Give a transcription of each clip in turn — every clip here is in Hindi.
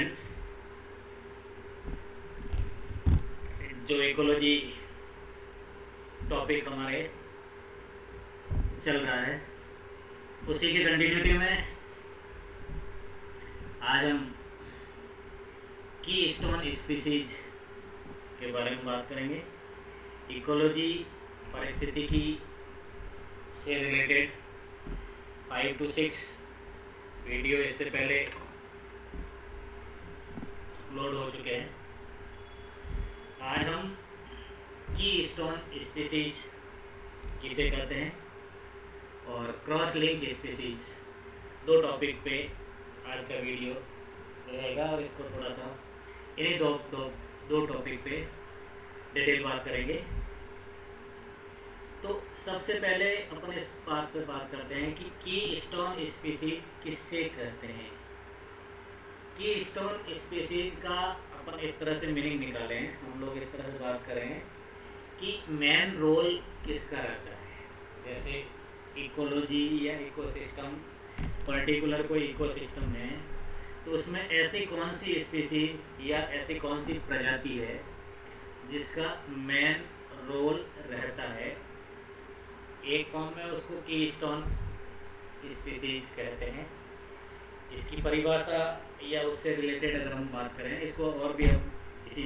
फ्रेंड्स, जो इकोलॉजी टॉपिक हमारे चल रहा है उसी की कंटिन्यूटी में आज हम की स्टोन स्पीसीज के बारे में बात करेंगे। इकोलॉजी पारिस्थितिकी से रिलेटेड 5 to 6 वीडियो इससे पहले अपलोड हो चुके हैं। आज हम की स्टोन स्पीसीज किसे कहते हैं और क्रॉस लिंक स्पीसीज, दो टॉपिक पे आज का वीडियो रहेगा और इसको थोड़ा सा इन्हीं दो टॉपिक पे डिटेल बात करेंगे। तो सबसे पहले अपन इस बात पे बात करते हैं कि की स्टोन स्पीसीज किससे कहते हैं। की स्टोन स्पीसीज का अपन इस तरह से मीनिंग निकालें, हम लोग इस तरह से बात करें कि मेन रोल किसका रहता है। जैसे इकोलॉजी या इकोसिस्टम, पर्टिकुलर कोई इकोसिस्टम है तो उसमें ऐसी कौन सी स्पीसीज या ऐसी कौन सी प्रजाति है जिसका मेन रोल रहता है। एक फॉर्म में उसको की स्टोन स्पीसीज कहते हैं। इसकी परिभाषा या उससे रिलेटेड अगर हम बात करें, इसको और भी हम इसी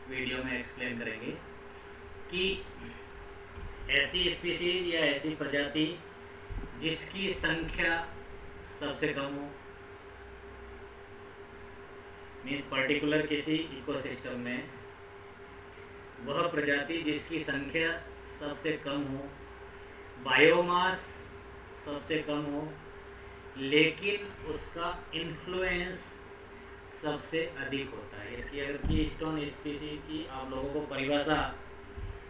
वीडियो में एक्सप्लेन करेंगे कि ऐसी स्पीसीज या ऐसी प्रजाति जिसकी संख्या सबसे कम हो, मीन्स पर्टिकुलर किसी इकोसिस्टम में वह प्रजाति जिसकी संख्या सबसे कम हो, बायोमास सबसे कम हो, लेकिन उसका इन्फ्लुएंस सबसे अधिक होता है। इसकी अगर की स्टोन स्पीसीज की आप लोगों को परिभाषा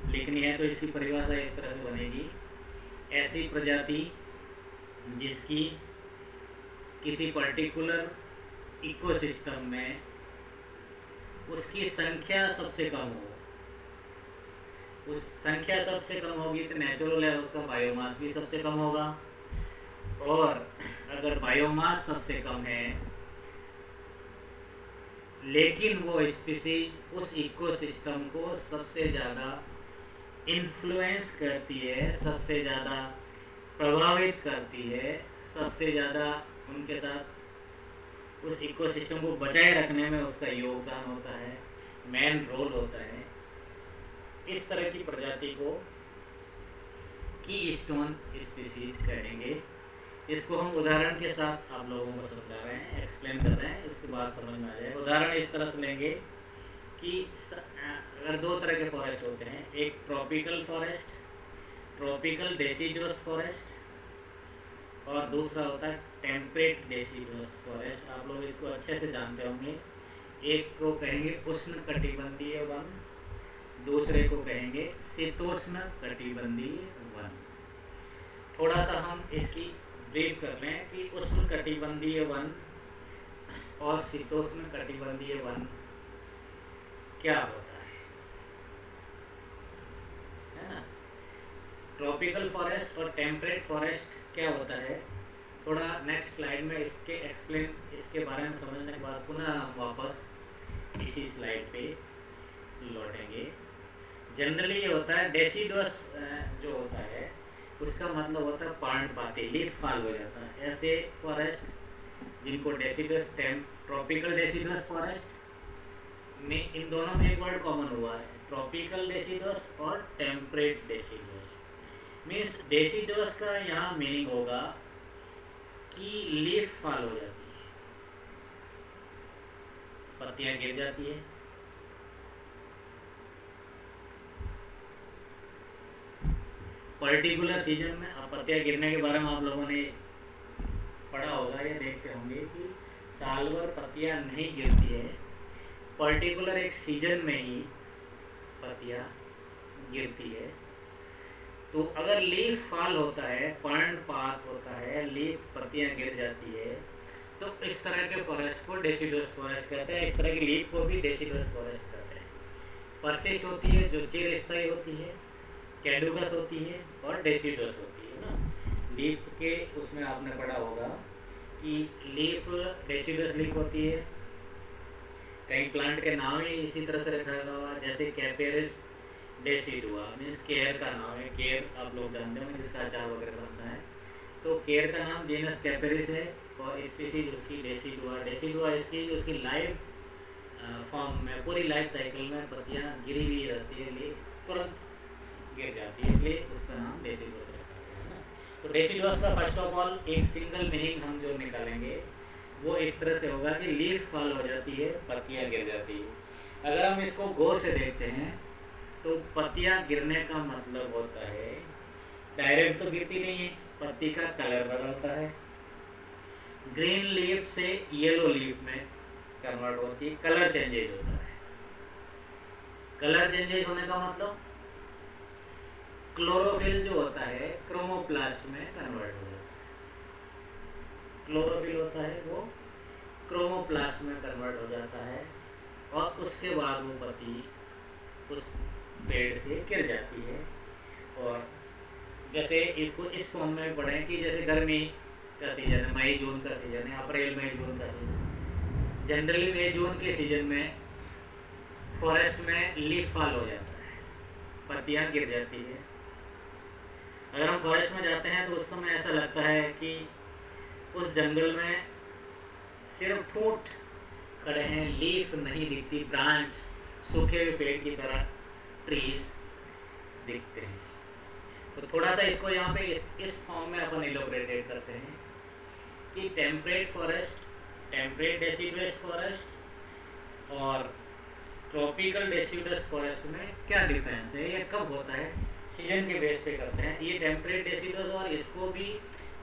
लिखनी है तो इसकी परिभाषा इस तरह से बनेगी। ऐसी प्रजाति जिसकी किसी पर्टिकुलर इकोसिस्टम में उसकी संख्या सबसे कम हो, उस संख्या सबसे कम होगी तो नेचुरल है उसका बायोमास भी सबसे कम होगा, और अगर बायोमास सबसे कम है लेकिन वो स्पीसीज उस इकोसिस्टम को सबसे ज़्यादा इन्फ्लुएंस करती है, सबसे ज़्यादा प्रभावित करती है, सबसे ज़्यादा उनके साथ उस इकोसिस्टम को बचाए रखने में उसका योगदान होता है, मेन रोल होता है, इस तरह की प्रजाति को की स्टोन स्पीसीज कहेंगे। इसको हम उदाहरण के साथ आप लोगों को समझा रहे हैं, एक्सप्लेन कर रहे हैं, उसके बाद समझ में आ जाएगा। उदाहरण इस तरह से लेंगे कि अगर दो तरह के फॉरेस्ट होते हैं, एक tropical forest, tropical deciduous forest, और दूसरा होता है टेम्परेट डेसिडुअस फॉरेस्ट। आप लोग इसको अच्छे से जानते होंगे। एक को कहेंगे उष्ण कटिबंधीय वन, दूसरे को कहेंगे शीतोष्ण कटिबंधीय वन। थोड़ा सा हम इसकी ब्रीफ कर लें कि उष्ण कटिबंधीय वन और शीतोष्ण कटिबंधीय वन क्या होता है ना। ट्रॉपिकल फॉरेस्ट और टेम्परेट फॉरेस्ट क्या होता है, थोड़ा नेक्स्ट स्लाइड में इसके बारे में समझने के बाद पुनः हम वापस इसी स्लाइड पे लौटेंगे। जनरली ये होता है डेसिडुअस जो होता है उसका मतलब होता है पर्णपाती, लीफ फॉल हो जाता है। ऐसे फॉरेस्ट जिनको डेसिडुअस, ट्रॉपिकल डेसिडुअस फॉरेस्ट में इन दोनों में एक वर्ड कॉमन हुआ है, ट्रॉपिकल डेसिडुअस और टेम्परेट डेसिडुअस। मीन्स डेसिडुअस का यहाँ मीनिंग होगा कि लीफ फॉल हो जाती है, पत्तियां गिर जाती है। पर्टिकुलर सीजन में, अब पत्तियां गिरने के बारे में आप लोगों ने पढ़ा होगा या देखते होंगे कि साल भर पत्तियां नहीं गिरती है, पर्टिकुलर एक सीजन में ही पत्तियां गिरती है। तो अगर लीफ फॉल होता है, पर्णपात होता है, लीफ पत्तियां गिर जाती है, तो इस तरह के फॉरेस्ट को डेसिडुअस फॉरेस्ट कहते हैं। इस तरह की लीफ को भी डेसिडुअस फॉरेस्ट कहते हैं। परसिस्ट होती है जो चिरस्थायी होती है, कैडुकस होती है और डेसिडुअस होती है ना। लीफ के उसमें आपने पढ़ा होगा कि लीफ डेसिडुअस लीफ होती है कई प्लांट के नाम ही इसी तरह से रखा हुआ, जैसे कैपेरिस डेसिडुआ मीन्स केयर का नाम है। केयर आप लोग जानते होंगे जिसका अचार वगैरह बनता है। तो केयर का नाम जीनस कैपेरिस है और स्पीशीज उसकी डेसिडुआ। डेसिडुआ इसकी जो उसकी लाइफ फॉर्म में पूरी लाइफ साइकिल में पत्तियाँ गिरी हुई रहती है, तुरंत गिर जाती है, इसलिए उसका नाम डेसिडुआ रखा गया है ना। तो डेसिडुआ का फर्स्ट ऑफ ऑल एक सिंगल मीनिंग हम जो निकालेंगे वो इस तरह से होगा कि लीफ फॉल हो जाती है, पत्तियाँ गिर जाती है। अगर हम इसको गौर से देखते हैं तो पत्तियाँ गिरने का मतलब होता है डायरेक्ट तो गिरती नहीं है, पत्ती का कलर बदलता है, ग्रीन लीफ से येलो लीफ में कन्वर्ट होती है, कलर चेंजेज होता है। कलर चेंजेज होने का मतलब क्लोरोफिल जो होता है क्रोमोप्लास्ट में कन्वर्ट हो जाता है। क्लोरोफिल होता है वो क्रोमोप्लास्ट में कन्वर्ट हो जाता है और उसके बाद वो पत्ती उस पेड़ से गिर जाती है। और जैसे इसको इस फॉर्म में पढ़ें कि जैसे गर्मी का सीजन है, मई जून का सीजन है, अप्रैल मई जून का सीजन, जनरली मई जून के सीजन में फॉरेस्ट में लीफ फॉल हो जाता है, पत्तियाँ गिर जाती है। अगर हम फॉरेस्ट में जाते हैं तो उस समय ऐसा लगता है कि उस जंगल में सिर्फ फूट खड़े हैं, लीफ नहीं दिखती, ब्रांच सूखे हुए पेड़ की तरह ट्रीज दिखते हैं। तो थोड़ा सा इसको यहाँ पे इस फॉर्म में अपन इलोबरेटेड करते हैं कि temperate forest, temperate deciduous forest और ट्रॉपिकल डेसिडुअस फॉरेस्ट में क्या डिफरेंस है या कब होता है, सीजन के बेस पे करते हैं। ये टेम्परेट डेसिडुअस और इसको भी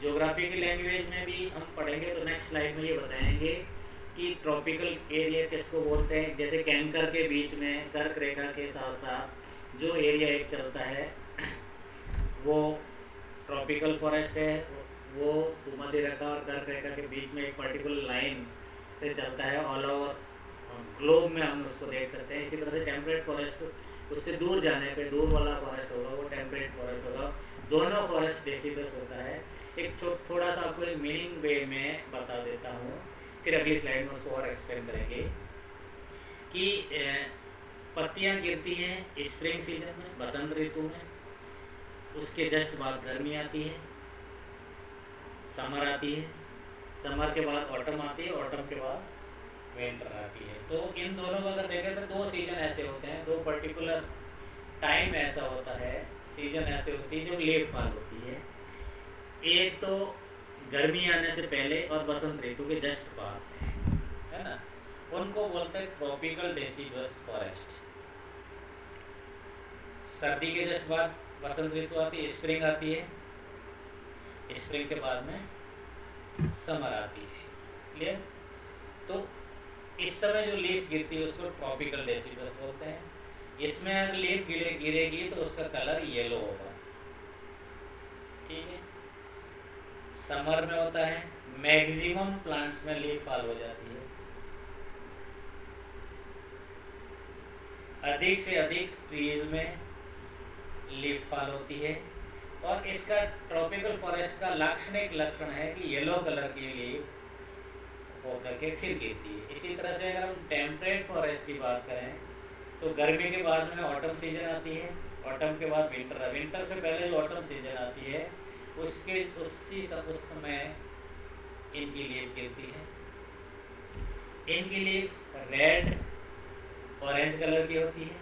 ज्योग्राफी की लैंग्वेज में भी हम पढ़ेंगे तो नेक्स्ट स्लाइड में ये बताएंगे कि ट्रॉपिकल एरिया किसको बोलते हैं। जैसे कैंकर के बीच में कर्क रेखा के साथ साथ जो एरिया एक चलता है वो ट्रॉपिकल फॉरेस्ट है, वो भूमध्य रेखा और कर्क रेखा के बीच में एक पर्टिकुलर लाइन से चलता है, ऑल ओवर ग्लोब में हम उसको देख सकते हैं। इसी तरह से टेम्परेट फॉरेस्ट उससे दूर जाने पे दूर वाला फॉरेस्ट होगा वो टेम्परेट फॉरेस्ट होगा। दोनों फॉरेस्ट डेसिडुअस होता है। एक थोड़ा सा आपको एक मीनिंग वे में बता देता हूँ, फिर अगली स्लाइड में उसको और एक्सप्लेन करेंगे कि पत्तियाँ गिरती हैं स्प्रिंग सीजन में, बसंत ऋतु में, उसके जस्ट बाद गर्मी आती है, समर आती है, समर के बाद ऑटम आती है, ऑटम के बाद विंटर आती है। तो इन दोनों को अगर देखें तो दो सीजन ऐसे होते हैं, दो पर्टिकुलर टाइम ऐसा होता है, सीजन ऐसे होती है जब लीफ फॉल होती है। एक तो गर्मी आने से पहले और बसंत ऋतु के जस्ट बाद है ना, उनको बोलते हैं ट्रॉपिकल डेसिडुअस फॉरेस्ट। सर्दी के जस्ट बाद बसंत ऋतु आती है, स्प्रिंग आती है, स्प्रिंग के बाद में समर आती है। क्लियर? तो इस समय जो लीफ गिरती है उसको ट्रॉपिकल डेसिडुअस बोलते हैं। इसमें अगर लीफ गिरेगी तो उसका कलर येलो होगा। ठीक है, समर में होता है, मैक्सिमम प्लांट्स में लीफ फॉल हो जाती है, अधिक से अधिक ट्रीज में लीफ फॉल होती है। और इसका ट्रॉपिकल फॉरेस्ट का लाक्षणिक लक्षण है कि येलो कलर की लीफ होकर के फिर गिरती है। इसी तरह से अगर हम टेम्परेट फॉरेस्ट की बात करें तो गर्मी के बाद में ऑटम सीजन आती है, ऑटम के बाद विंटर, विंटर से पहले जो ऑटम सीजन आती है उस समय इनकी लीफ गिरती है। इनकी लीफ रेड ऑरेंज कलर की होती है,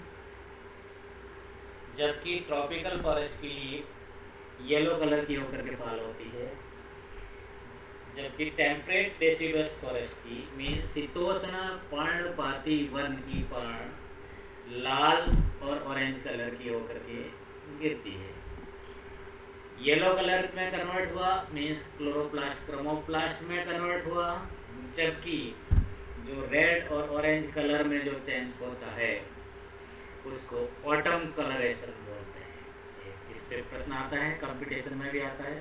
जबकि ट्रॉपिकल फॉरेस्ट की लीफ येलो कलर की होकर के फॉल होती है। जबकि टेम्परेट डेसिडुअस फॉरेस्ट की मीन शीतोष्ण पर्णपाती वन की पर्ण लाल और ऑरेंज कलर की होकर के गिरती है। येलो कलर में कन्वर्ट हुआ मीन्स क्लोरोप्लास्ट क्रोमोप्लास्ट में कन्वर्ट हुआ, जबकि जो रेड और ऑरेंज कलर में जो चेंज होता है उसको ऑटम कलरेशन बोलते हैं। इस पे प्रश्न आता है, कंपटीशन में भी आता है,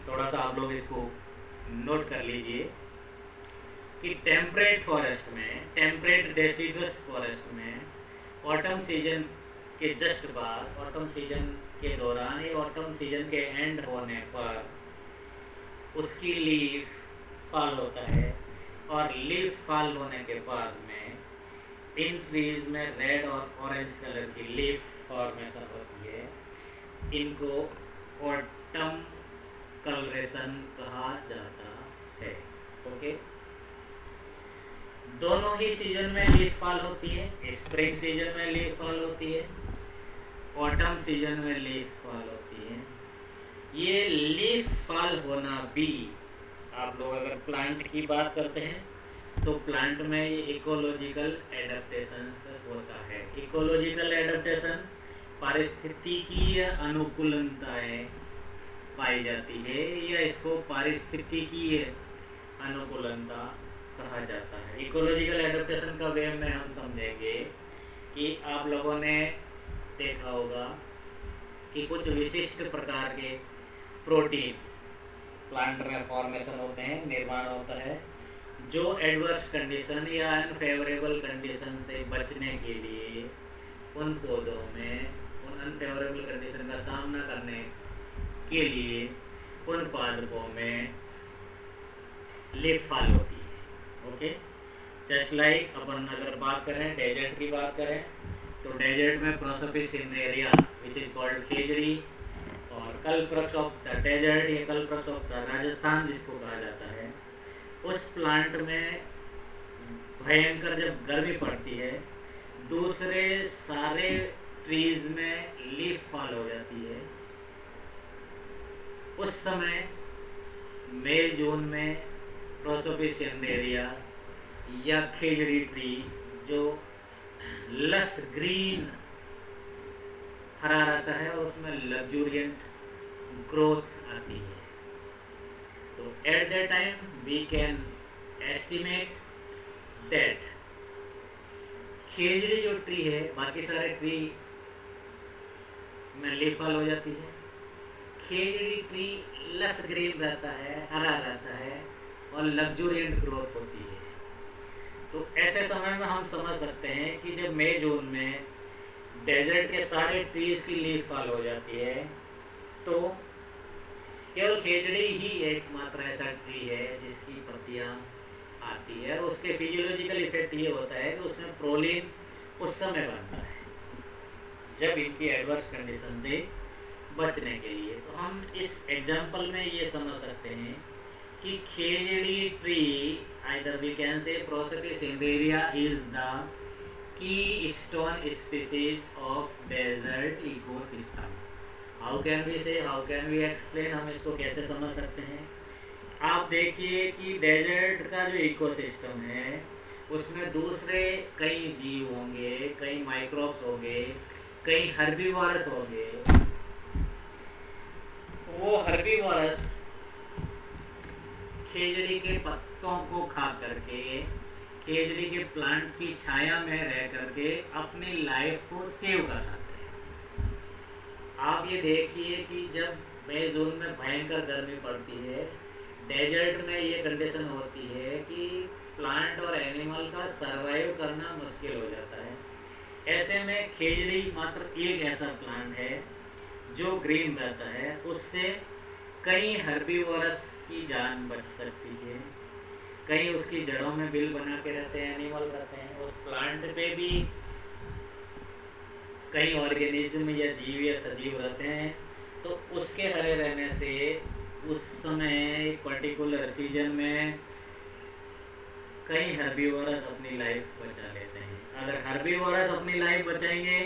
थोड़ा सा आप लोग इसको नोट कर लीजिए कि टेम्परेट फॉरेस्ट में, टेम्परेट डेसिडुअस फॉरेस्ट में ऑटम सीजन के जस्ट बाद, ऑटम सीजन के दौरान या ऑटम सीजन के एंड होने पर उसकी लीफ फॉल होता है और लीफ फॉल होने के बाद में इन ट्रीज में रेड और ऑरेंज कलर की लीफ फॉर्मेशन होती है, इनको ऑटम कलरेशन कहा जाता है। ओके, दोनों ही सीजन में लीफ फॉल होती है। स्प्रिंग सीजन में लीफ फॉल होती है, ऑटम सीजन में लीफ फॉल होती है। ये लीफ फॉल होना भी, आप लोग अगर प्लांट की बात करते हैं तो प्लांट में ये इकोलॉजिकल एडेप्टेशन होता है। इकोलॉजिकल एडेप्टेशन पारिस्थितिकीय अनुकूलताएं पाई जाती है, या इसको पारिस्थितिकीय अनुकूलता कहा जाता है। इकोलॉजिकल एडेप्टेशन का वे में हम समझेंगे कि आप लोगों ने देखा होगा कि कुछ विशिष्ट प्रकार के प्रोटीन प्लांट में फॉर्मेशन होते हैं, निर्माण होता है, जो एडवर्स कंडीशन या अनफेवरेबल कंडीशन से बचने के लिए उन पौधों में उन अनफेवरेबल कंडीशन का सामना करने के लिए उन पादपों में लीफ फॉल होती है। ओके, जस्ट लाइक अपन अगर बात करें डेजर्ट की बात करें तो डेजर्ट में prosopis cineraria which is called khejri, और कल्पवृक्ष ऑफ द डेजर्ट या कल्पवृक्ष ऑफ द राजस्थान जिसको कहा जाता है, उस प्लांट में भयंकर जब गर्मी पड़ती है, दूसरे सारे ट्रीज में लीफ फॉल हो जाती है। उस समय मई जून में प्रोसोपिस सिनेरिया या खेजड़ी ट्री जो लस ग्रीन हरा रहता है और उसमें लग्जूरियंट ग्रोथ आती है, तो at that time we can estimate that khejri जो ट्री है, बाकी सारे ट्री में लीफ फॉल हो जाती है, खेजड़ी ट्री लस ग्रीन रहता है, हरा रहता है और लग्जूरियंट ग्रोथ होती है। तो ऐसे समय में हम समझ सकते हैं कि जब मई जून में डेजर्ट के सारे ट्रीज की लीफ फॉल हो जाती है, तो केवल खेजड़ी ही एकमात्र ऐसा ट्री है जिसकी पत्तियां आती है। उसके फिजियोलॉजिकल इफेक्ट ये होता है कि उसमें प्रोलीन उस समय बनता है जब इनकी एडवर्स कंडीशन से बचने के लिए। तो हम इस एग्जाम्पल में ये समझ सकते हैं कि खेजड़ी tree, either we can say Prosopis imberia is the keystone species of desert ecosystem. How can we say, how can we explain, हम इसको कैसे समझ सकते हैं? आप देखिए कि डेजर्ट का जो इकोसिस्टम है उसमें दूसरे कई जीव होंगे, कई माइक्रोब्स होंगे, कई हर्बीवोरस होंगे। वो हर्बीवोरस खेजड़ी के पत्तों को खा करके, खेजड़ी के प्लांट की छाया में रह करके अपनी लाइफ को सेव कर सकते हैं। आप ये देखिए कि जब मई जून में भयंकर गर्मी पड़ती है, डेजर्ट में ये कंडीशन होती है कि प्लांट और एनिमल का सरवाइव करना मुश्किल हो जाता है। ऐसे में खेजड़ी मात्र एक ऐसा प्लांट है जो ग्रीन रहता है, उससे कई हर्बीवोरस की जान बच सकती है। कई उसकी जड़ों में बिल बना के रहते हैं, एनिमल रहते हैं। उस प्लांट पे भी कई ऑर्गेनिज्म या जीव या सजीव रहते हैं, तो उसके हरे रहने से उस समय पर्टिकुलर सीजन में कई हर्बीवोरस अपनी लाइफ बचा लेते हैं। अगर हर्बीवोरस अपनी लाइफ बचाएंगे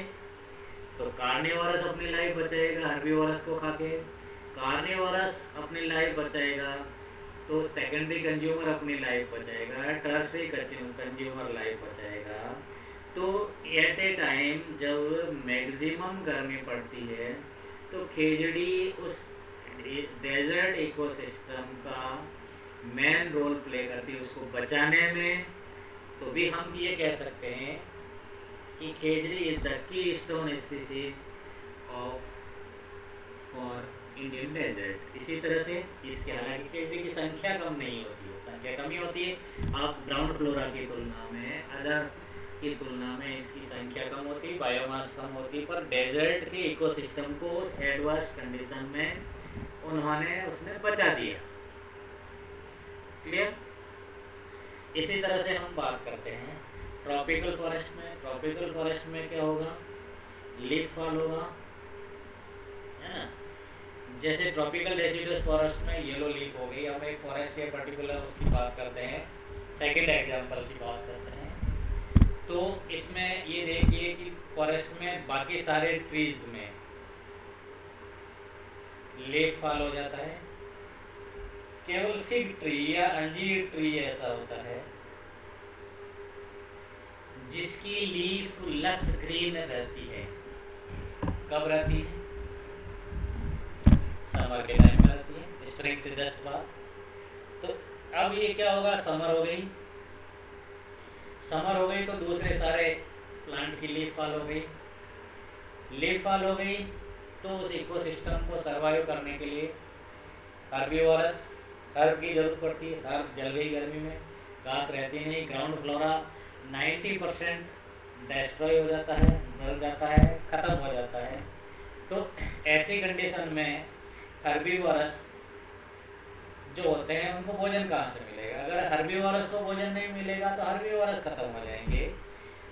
तो कार्निवोरस अपनी लाइफ बचाएगा हर्बीवोरस को खा के, कार्निवोरस अपनी लाइफ बचाएगा तो सेकेंडरी कंज्यूमर अपनी लाइफ बचाएगा, टर्शरी कंज्यूमर लाइफ बचाएगा। तो एट ए टाइम जब मैक्सिमम गर्मी पड़ती है तो खेजड़ी उस डेजर्ट इकोसिस्टम का मेन रोल प्ले करती है उसको बचाने में। तो भी हम ये कह सकते हैं कि khejri is the keystone species of for Indian desert. इसी तरह से इसके हालांकि खेजड़ी की संख्या कम नहीं होती है, संख्या कम ही होती है। आप ग्राउंड फ्लोरा की तुलना में, अदर की तुलना में इसकी संख्या कम होती है, बायोमास कम होती है, पर डेजर्ट के इकोसिस्टम को उस एडवर्स कंडीशन में उसने बचा दिया। क्लियर? इसी तरह से हम बात करते हैं ट्रॉपिकल फॉरेस्ट में क्या होगा, लीफ फॉल होगा, है ना। जैसे ट्रॉपिकल डेसिडुअस फॉरेस्ट में येलो लीफ हो गई। हम एक फॉरेस्ट के पर्टिकुलर उसकी बात करते हैं, सेकंड एग्जांपल की बात करते हैं। तो इसमें ये देखिए कि फॉरेस्ट में बाकी सारे ट्रीज में लीफ फॉल हो जाता है, केवल फिग ट्री या अंजीर ट्री ऐसा होता है जिसकी लीफ लस ग्रीन रहती है। कब रहती है, समर के टाइम में रहती है, स्प्रिंग से जस्ट बाद। तो अब ये क्या होगा, समर हो गई तो दूसरे सारे प्लांट की लीफ फॉल हो गई। तो उस इकोसिस्टम को सरवाइव करने के लिए हर्बीवोरस हर्ब की जरूरत पड़ती है। हर्ब जल गई गर्मी में, घास रहती नहीं, ग्राउंड फ्लोरा 90% डिस्ट्रॉय हो जाता है, जल जाता है, ख़त्म हो जाता है। तो ऐसी कंडीशन में हर्बीवोरस जो होते हैं उनको भोजन कहाँ से मिलेगा। अगर हर्बीवोरस को भोजन नहीं मिलेगा तो हर्बीवोरस खत्म हो जाएंगे।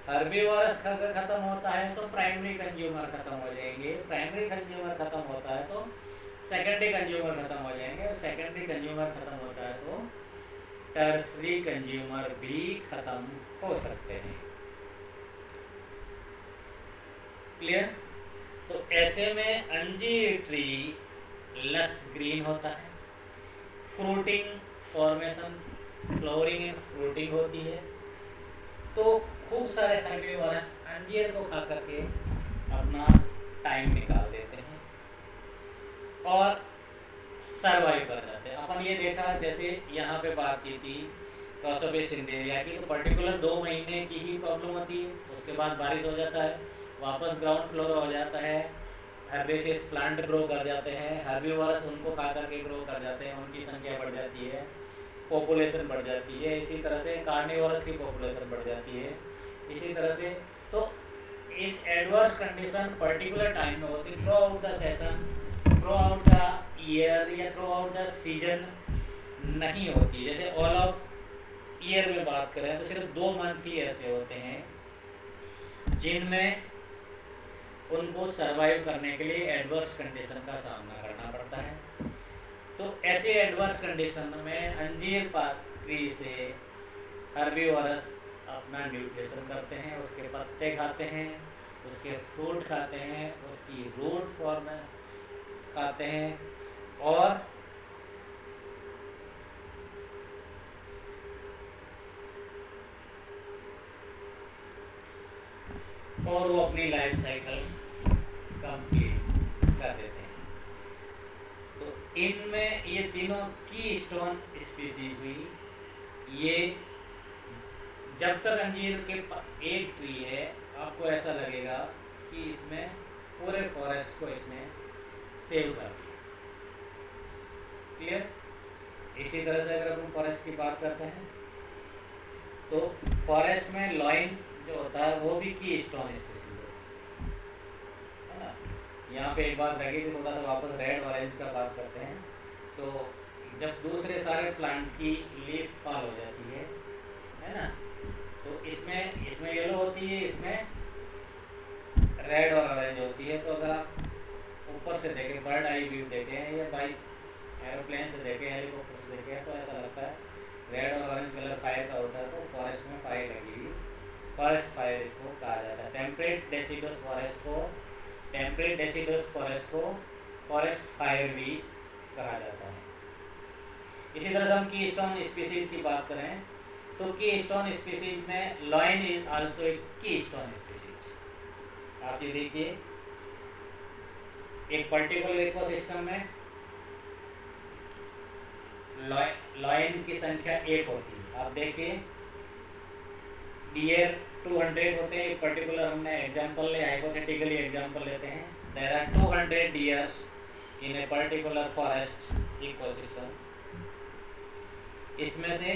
हर्बीवोरस खत्म होता है तो प्राइमरी कंज्यूमर खत्म हो जाएंगे। प्राइमरी कंज्यूमर खत्म होता है तो सेकेंडरी कंज्यूमर खत्म हो जाएंगे। और सेकेंडरी कंज्यूमर खत्म होता है तो टर्सरी कंज्यूमर भी खत्म हो सकते हैं। क्लियर। तो ऐसे में अंजीर ट्री लस ग्रीन होता है, fruiting formation, flowering and fruiting होती है। तो खूब सारे हर्बीवोरस अंजीर को खा करके अपना टाइम निकाल देते हैं और सरवाइव कर जाते हैं। अपन ये देखा, जैसे यहाँ पे बात की थी क्रॉसोबेस सिंडेरिया की, तो पर्टिकुलर 2 महीने की ही प्रॉब्लम होती है। उसके बाद बारिश हो जाता है, वापस ग्राउंड फ्लोर हो जाता है, हर्बेसियस प्लांट ग्रो कर जाते हैं, हर्बीवोरस उनको खा करके ग्रो कर जाते हैं, उनकी संख्या बढ़ जाती है, पॉपुलेशन बढ़ जाती है। इसी तरह से कार्निवोरस की पॉपुलेशन बढ़ जाती है, इसी तरह से। तो इस एडवर्स कंडीशन पर्टिकुलर टाइम में होती है, through out the session, through out the year या थ्रू आउट द सीजन नहीं होती। जैसे ऑल ऑफ ईयर में बात करें तो सिर्फ 2 मंथ ही ऐसे होते हैं जिनमें उनको सरवाइव करने के लिए एडवर्स कंडीशन का सामना करना पड़ता है। तो ऐसे एडवर्स कंडीशन में अंजीर ट्री से हर्बीवोरस अपना न्यूट्रिशन करते हैं, उसके पत्ते खाते हैं, उसके फ्रूट खाते हैं, उसकी रूट फॉर्म खाते हैं और वो अपनी लाइफ साइकिल कंप्लीट कर देते हैं। तो इनमें ये तीनों की स्टोन स्पीसीज हुई। ये जब तक अंजीर के एक ट्री है, आपको ऐसा लगेगा कि इसमें पूरे फॉरेस्ट को इसने सेव कर दिया। क्लियर। इसी तरह से अगर हम फॉरेस्ट की बात करते हैं तो फॉरेस्ट में लॉइन जो होता है वो भी की स्टोन स्पीसीज है ना। यहाँ पे एक बात रह गई कि थोड़ा सा वापस रेड ऑरेंज का बात करते हैं। तो जब दूसरे सारे प्लांट की लीफ फॉल हो जाती है ना, तो इसमें येलो होती है, इसमें रेड और ऑरेंज होती है। तो अगर आप ऊपर से देखें, बर्ड आई व्यू देखें या बाई एरोप्लेन से देखें, हेलीकॉप्टर से देखें, तो ऐसा लगता है रेड और ऑरेंज कलर फायर का होता है। तो फॉरेस्ट में फायर लगी हुई, फॉरेस्ट फायर इसको कहा जाता है। टेम्परेट डेसिडुअस फॉरेस्ट को फॉरेस्ट फायर भी कहा जाता है। इसी तरह से हम की स्टोन स्पीसीज की बात करें तो की स्टोन स्पीसीज में लॉइन इज आल्सो ए की स्टोन स्पीसीज। आप ये देखिए, एक पर्टिकुलर इकोसिस्टम में लॉइन की संख्या 1 होती है। आप देखिए, डियर 200 होते हैं। एक पर्टिकुलर हमने एग्जांपल ले, हाइपोथेटिकली एग्जांपल लेते हैं। There are 200 deers in a particular forest ecosystem. इसमें से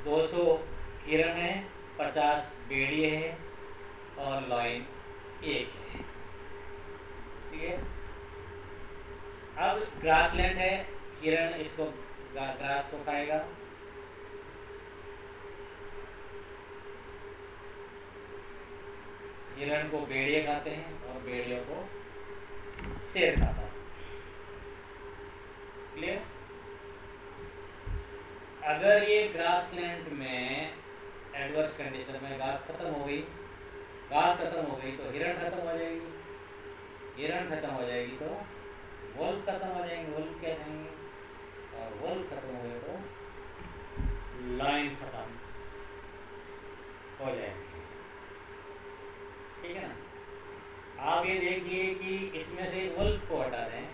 200 हिरण है, 50 भेड़िए हैं और लॉइन 1 है। ठीक है। अब ग्रासलैंड है, हिरण इसको ग्रास को खाएगा, हिरण को भेड़िए खाते हैं और भेड़ियों को शेर खाता है। क्लियर? अगर ये ग्रासलैंड में एडवर्स कंडीशन में घास खत्म हो गई, घास खत्म हो गई तो हिरण खत्म हो जाएगी, हिरण खत्म हो जाएगी तो वुल्फ खत्म हो जाएंगे, वुल्फ क्या जाएंगे, और वुल्फ खत्म हो गए तो लाइन खत्म हो जाएंगे। ठीक है ना? आप ये देखिए कि इसमें से वुल्फ को हटा दें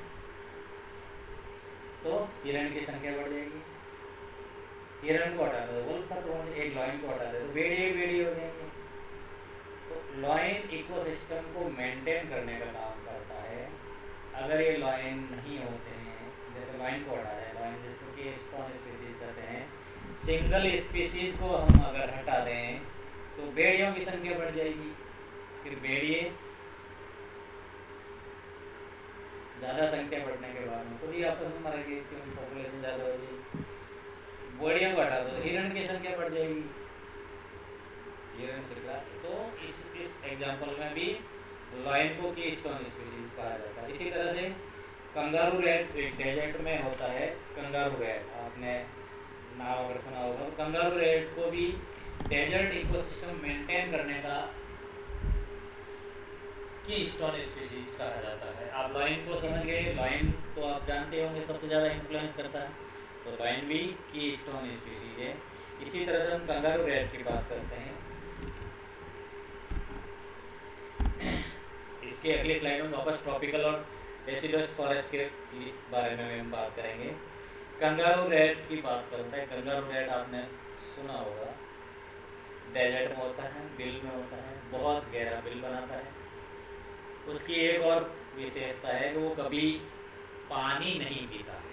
तो हिरण की संख्या बढ़ जाएगी, हिरण को हटा दो वुल्फ खत्म हो जाएगी, एक लाइन को हटा दे तो भेड़िए भेड़िए हो जाएंगे। तो लॉइन इकोसिस्टम को मेंटेन करने का काम करता है। अगर ये लॉइन नहीं होते हैं, जैसे लॉइन को हटा दें, लॉइन जिसको कि स्टोन स्पीसीज कहते हैं, सिंगल स्पीसीज को हम अगर हटा दें तो भेड़ियों की संख्या बढ़ जाएगी, फिर भेड़िए ज़्यादा संख्या बढ़ने के बाद में खुद ही आपस में मरेंगे क्योंकि पॉपुलेशन ज़्यादा होगी। भेड़ियों को हटा दो हिरण की संख्या बढ़ जाएगी, हिरण सिकला। तो इस एग्जांपल में भी लॉयन को की स्टोन स्पीसीज कहा जाता है। इसी तरह से कंगारू रैट एक डेजर्ट में होता है, कंगारू रैट आपने नाम अगर सुना होगा, तो कंगारू रैट को भी डेजर्ट इकोसिस्टम मेंटेन करने का की स्टोन स्पीसीज कहा जाता है। आप लॉयन को समझ गए, लॉयन तो आप जानते होंगे सबसे ज़्यादा इन्फ्लुएंस करता है, तो लॉयन भी की स्टोन स्पीसीज है। इसी तरह से हम कंगारू रैट की बात करते हैं। इसके अगली स्लाइड में वापस ट्रॉपिकल और डेसिडुअस फॉरेस्ट के बारे में हम बात करेंगे। कंगारू रैट की बात करते हैं। कंगारू रैट आपने सुना होगा, डेजर्ट में होता है, बिल में होता है, बहुत गहरा बिल बनाता है। उसकी एक और विशेषता है कि वो कभी पानी नहीं पीता है,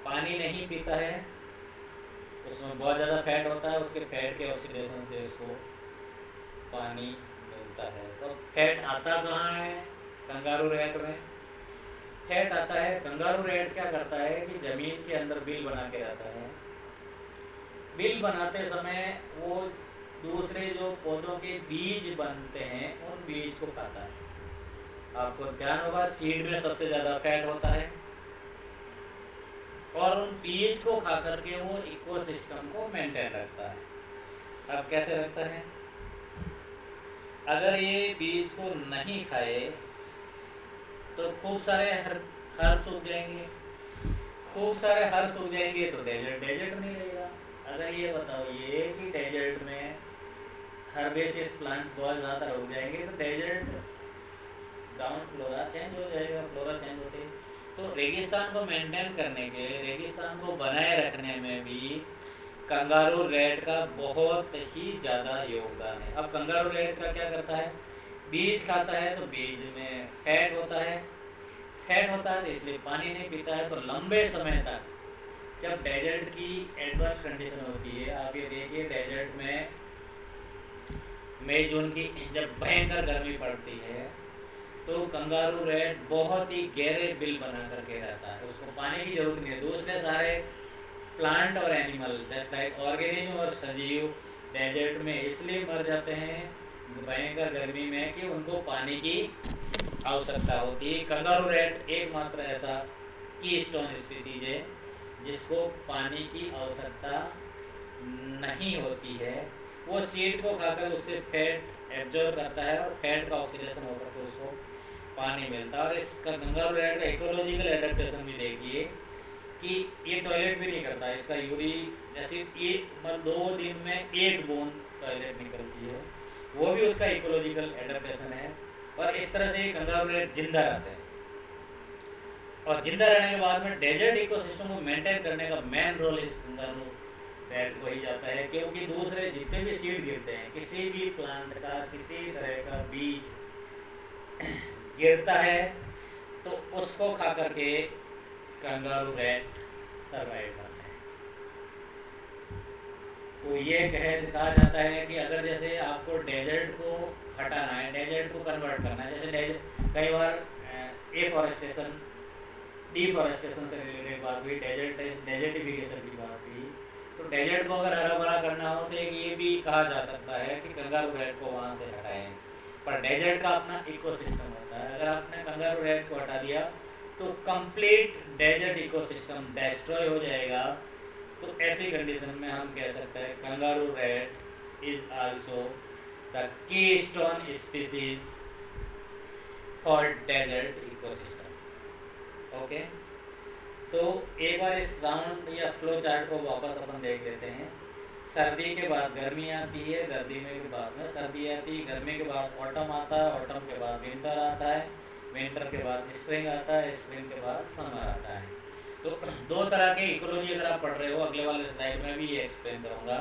पानी नहीं पीता है। उसमें बहुत ज़्यादा फैट होता है, उसके फैट के ऑक्सीडेशन से उसको पानी मिलता है। तो फैट आता कहाँ है कंगारू रैट में? फैट आता है, कंगारू रैट क्या करता है कि ज़मीन के अंदर बिल बना के रहता है। बिल बनाते समय वो दूसरे जो पौधों के बीज बनते हैं उन बीज को खाता है। आपको ध्यान होगा सीड में सबसे ज़्यादा फैट होता है, और उन बीज को खा करके वो इकोसिस्टम को मेंटेन रखता है। अब कैसे रखता है? अगर ये बीज को नहीं खाए तो खूब सारे हर सूख जाएंगे, खूब सारे हर सूख जाएंगे तो डेजर्ट नहीं रहेगा। अगर ये बताइए कि डेजर्ट में हर्बेसियस प्लांट बहुत ज़्यादा उग जाएंगे तो डेजर्ट ग्राउंड फ्लोरा चेंज हो जाएगा, फ्लोरा चेंज होते। तो रेगिस्तान को मेंटेन करने के, रेगिस्तान को बनाए रखने में भी कंगारू रैट का बहुत ही ज़्यादा योगदान है। अब कंगारू रैट का क्या करता है? बीज खाता है तो बीज में फैट होता है, फैट होता है तो इसलिए पानी नहीं पीता है। तो लंबे समय तक जब डेजर्ट की एडवर्स कंडीशन होती है, आप ये देखिए डेजर्ट में मई जून की जब भयंकर गर्मी पड़ती है तो कंगारू रैट बहुत ही गहरे बिल बना करके रहता है, उसको पानी की जरूरत नहीं है। दूसरे सारे प्लांट और एनिमल जस्ट लाइक ऑर्गेनिज्म और सजीव डेजर्ट में इसलिए मर जाते हैं भयंकर गर्मी में कि उनको पानी की आवश्यकता होती है। कंगारू रैट एकमात्र ऐसा की स्टोन स्पीसीज है जिसको पानी की आवश्यकता नहीं होती है। वो सीड को खाकर उससे फैट एब्जॉर्ब करता है और फैट का ऑक्सीडेशन होकर के उसको पानी मिलता है। और इसका कंगारू रैट का इकोलॉजिकल एडेप्टेशन भी देखिए कि ये टॉयलेट भी नहीं करता, इसका यूरी जैसे मतलब 2 दिन में 1 बूंद टॉयलेट निकलती है, वो भी उसका इकोलॉजिकल एडेप्टेशन है। और इस तरह से कंगारू रैट जिंदा रहते हैं, और जिंदा रहने के बाद में डेजर्ट इकोसिस्टम को मेंटेन करने का मेन रोल इस कंगारू रैट को ही जाता है। क्योंकि दूसरे जितने भी सीड गिरते हैं, किसी भी प्लांट का किसी तरह का बीज गिरता है तो उसको खा करके कंगारू रैट सर्वाइव करते हैं। तो ये कहा जाता है कि अगर जैसे आपको डेजर्ट को हटाना है, डेजर्ट को कन्वर्ट करना है, जैसे कई बार एफॉरेस्टेशन डिफॉरेस्टेशन से रिलेटेड बात हुई, डेजर्टिफिकेशन की बात हुई, तो डेजर्ट को अगर हरा भरा करना हो तो एक ये भी कहा जा सकता है कि कंगारू रेड को वहाँ से हटाएं, पर डेजर्ट का अपना इकोसिस्टम होता है। अगर आपने कंगारू रेड को हटा दिया तो कंप्लीट डेजर्ट इकोसिस्टम डिस्ट्रॉय हो जाएगा। तो ऐसी कंडीशन में हम कह सकते हैं kangaroo red is also the keystone species for desert ecosystem. Okay, तो एक बार इस राउंड या फ्लो चार्ट को वापस अपन देख लेते हैं। सर्दी के बाद गर्मी आती है, गर्मी के बाद में सर्दी आती है, गर्मी के बाद ऑटम आता है, ऑटम के बाद विंटर आता है, विंटर के बाद स्प्रिंग आता है, स्प्रिंग के बाद समर आता है। तो दो तरह के इकोलॉजी अगर आप पढ़ रहे हो, अगले वाले स्लाइड में भी ये एक्सप्लेन करूँगा।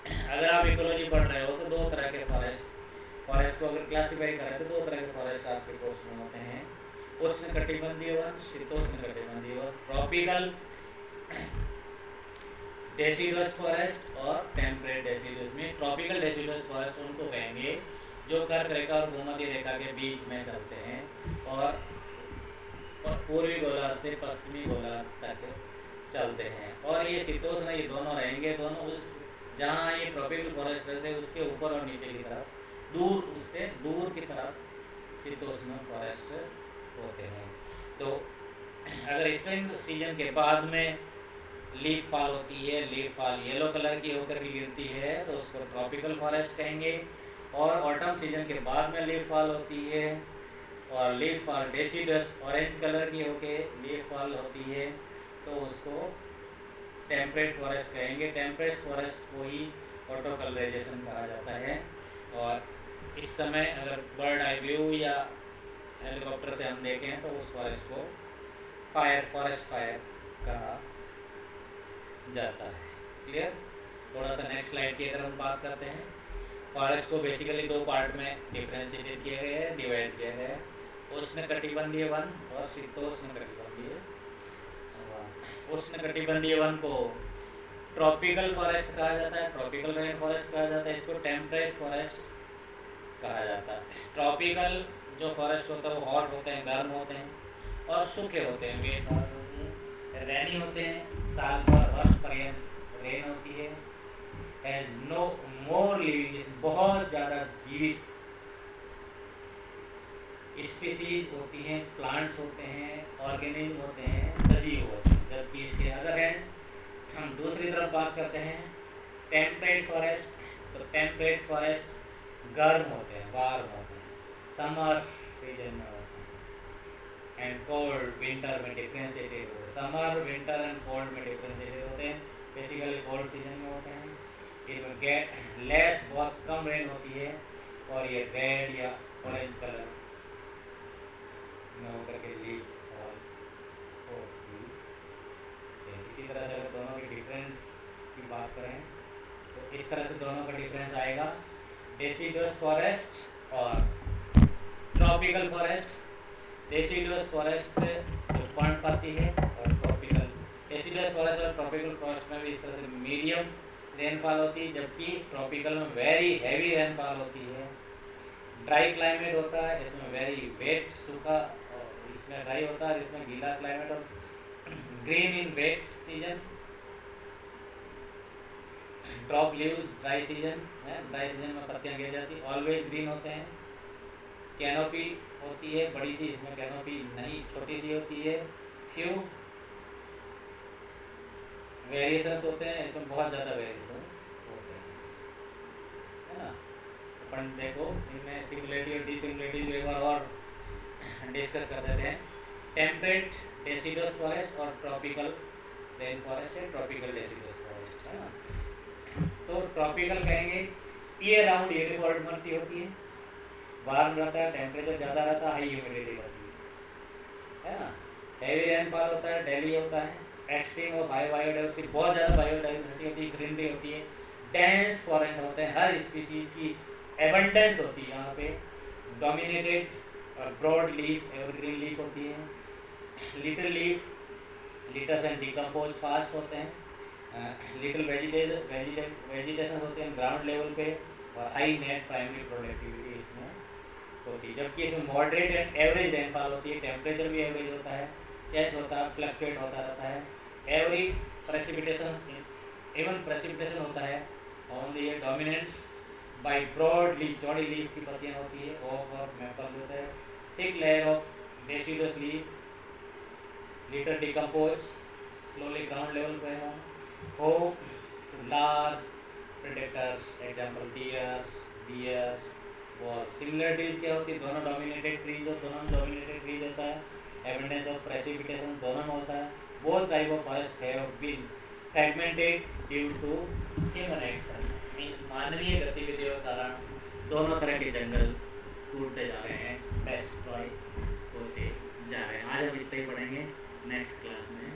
अगर आप इकोलॉजी पढ़ रहे हो तो दो तरह के फॉरेस्ट को अगर क्लासीफाई करें तो दो तरह के फॉरेस्ट आपके कोर्स में होते हैं। उष्णकटिबंधीय वन, शीतोष्णकटिबंधीय वन, ट्रॉपिकल डेसिडुअस फॉरेस्ट और टेम्परेट डेसिडुअस। में ट्रॉपिकल डेसिडुअस फॉरेस्ट उनको कहेंगे जो कर्क रेखा और भूमध्य रेखा के बीच में चलते हैं और पूर्वी गोलार्ध से पश्चिमी गोलार्ध तक चलते हैं। और ये शीतोष्ण ये दोनों रहेंगे, दोनों उस जहाँ ये ट्रॉपिकल फॉरेस्ट रहते हैं उसके ऊपर और नीचे की तरफ, दूर उससे दूर की तरफ शीतोष्ण फॉरेस्ट होते हैं। तो अगर स्प्रिंग सीजन के बाद में लीफ फॉल होती है, लीफ फॉल येलो कलर की होकर के गिरती है तो उसको ट्रॉपिकल फॉरेस्ट कहेंगे। और ऑटम सीजन के बाद में लीफ फॉल होती है और leaf fall deciduous orange colour की होकर लीफ फॉल होती है तो उसको टेम्परेट फॉरेस्ट कहेंगे। टेम्परेट फॉरेस्ट को ही ऑटोकलराइजेशन कहा जाता है। और इस समय अगर बर्ड आई व्यू या हेलीकॉप्टर से हम देखें तो उस फॉरेस्ट को फॉरेस्ट फायर कहा जाता है। क्लियर? थोड़ा सा नेक्स्ट स्लाइड की अगर हम बात करते हैं, फॉरेस्ट को बेसिकली दो पार्ट में डिफ्रेंशिएटेड किया गया है, डिवाइड किया गया है, उष्णकटिबंधीय वन और शीतोष्णकटिबंधीय वन। उष्णकटिबंधीय वन को ट्रॉपिकल फॉरेस्ट कहा जाता है, ट्रॉपिकल रेन फॉरेस्ट कहा जाता है, इसको टेम्परेट फॉरेस्ट कहा जाता है। ट्रॉपिकल जो फॉरेस्ट होता है वो हॉट होते हैं, गर्म होते हैं और सूखे होते हैं, वेट होते हैं, रैनी होते हैं, साल भर वर्ष पर्यंत रेन होती है, हैज नो मोर लिविंग, बहुत ज़्यादा जीवित स्पीसीज होती हैं, प्लांट्स होते हैं, ऑर्गेनिज्म होते हैं, सजीव होते हैं। जबकि इसके अदर हैंड हम दूसरी तरफ बात करते हैं टेम्परेट फॉरेस्ट, तो टेम्परेट फॉरेस्ट गर्म होते हैं, वार्म होते हैं, समर सीजन में होते हैं एंड कोल्ड विंटर में डिफ्रेंशिएटेड होते हैं। समर विंटर एंड कोल्ड में डिफ्रेंशिएटेड होते हैं, बेसिकली कोल्ड सीजन में होते हैं। इनमें गेट लेस बहुत कम रेन होती है और ये रेड या ऑरेंज कलर में होकर के लीफ फॉल होती है। इसी तरह से अगर दोनों के डिफरेंस की बात करें तो इस तरह से दोनों का डिफरेंस आएगा, डेसिडुअस फॉरेस्ट और ट्रॉपिकल फॉरेस्ट। डेसिडुअस फॉरेस्ट जो पर्णपाती है और ट्रॉपिकल, डेसिडुअस फॉरेस्ट और ट्रॉपिकल फॉरेस्ट में भी इस तरह से मीडियम रेनफॉल होती है, जबकि ट्रॉपिकल में वेरी हैवी रेनफॉल होती है। ड्राई क्लाइमेट होता है, इसमें वेरी वेट सूखा, और इसमें ड्राई होता है, इसमें गीला क्लाइमेट और green in wet season. Drop leaves dry season है, ड्राई सीजन में पत्तियां गिर जाती, ऑलवेज ग्रीन होते हैं। कैनोपी होती है बड़ी सी, इसमें कैनोपी नहीं छोटी सी होती है। फ्यू वेरिएशंस होते हैं, इसमें बहुत ज़्यादा वेरिएशंस होते हैं, है ना। अपन देखो इनमें सिमिलरिटी और डिसिमिलरिटी एक बार और डिस्कस कर देते हैं। टेम्परेट डेसिडुअस फॉरेस्ट और ट्रॉपिकल रेन फॉरेस्ट है, ट्रॉपिकल डेसिडुअस फॉरेस्ट, है ना। तो ट्रॉपिकल कहेंगे ईयर राउंड यूनिफॉर्मिटी होती है, वार्म रहता है, टेम्परेचर ज़्यादा रहता है, हाई ह्यूमिडिटी रहती है ना। हैवी रेनफॉल होता है, डेली होता है, एक्सट्रीम और बायोडाइवर्सिटी, बहुत ज़्यादा बायोडाइवर्सिटी होती है, ग्रीनरी होती है, डेंस फॉरेस्ट होते हैं, हर स्पीसीज की एबंडेंस होती है यहाँ पे। डोमिनेटेड और ब्रॉड लीफ एवरग्रीन लीफ होती है। Little leaf litters and decompose fast होते हैं। लिटिल वेजिटेशन होते हैं ग्राउंड लेवल पे और हाई नेट प्राइमरी प्रोडक्टिविटी इसमें होती है। जबकि इसमें मॉडरेट एंड एवरेज रेनफॉल होती है, टेम्परेचर भी एवरेज होता है, चेंज होता है, फ्लक्चुएट होता रहता है। एवरी प्रेसिपिटेशन इवन प्रेसिपिटेशन होता है ओनली है डोमिनेंट बाई ब्रॉड लीफ, चौड़ी लीफ की पत्तियाँ होती है, ओक और मैपल होता है, thick layer of deciduous leaf, litter decompose, slowly ground level पे है, home to large predators, example deers और सिमिलरिटीज क्या होती है, दोनों डोमिनेटेड ट्रीज और दोनों डोमिनेटेड ट्रीज होता है, एविडेंस ऑफ प्रेसिपिटेशन दोनों में होता है, both type of forest have been fragmented due to human action, means मानवीय गतिविधियों के कारण दोनों तरह के जंगल टूटते जा रहे हैं, डिस्ट्रॉय होते जा रहे हैं। आज हम इतना ही पढ़ेंगे, नेक्स्ट क्लास में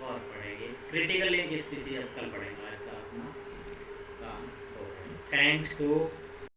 और पढ़ेंगे क्रिटिकल लिंक स्पीसीज, अब कल पढ़ेंगे, आज का अपना काम हो गया। Thanks to